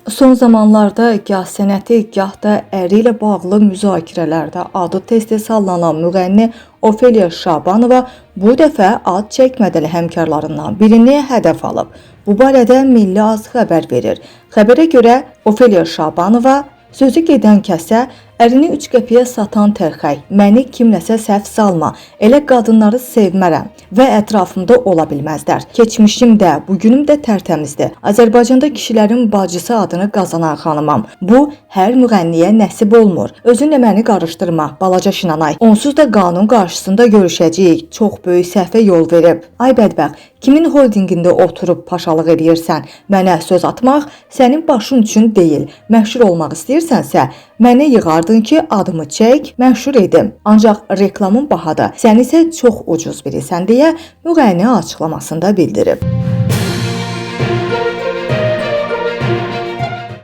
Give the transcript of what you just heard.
Son zamanlarda gah sənəti, gah da əri ilə bağlı müzakirələrdə adı tez-tez sallanan müğənni Ofeliya Şabanova bu dəfə ad çəkmədən həmkarlarından birini hədəf alıb. Bu barədə Milli Az xəbər verir. Xəbərə görə Ofeliya Şabanova sözü gedən kəsə ərini 3 qəpiyə satan tərxək, məni kimləsə səhv salma, elə qadınları sevmərəm və ətrafımda ola bilməzlər. Keçmişim də, bugünüm də tərtəmizdir. Azərbaycanda kişilərin bacısı adını qazanan xanımam. Bu, hər müğənniyə nəsib olmur. Özünlə məni qarışdırma, balaca Şinanay. Onsuz da qanun qarşısında görüşəcəyik. Çox böyük səhvə yol verib. Ay bədbəxt, kimin holdingində oturub paşalıq edirsən? Mənə söz atmaq sənin başın üçün deyil. Məşhur olmaq istəyirsənsə, mənə yığardın ki, adımı çək, məşhur edim. Ancaq reklamın bahadır. Sən isə çox ucuz birisən deyə müğənni açıqlamasında bildirib.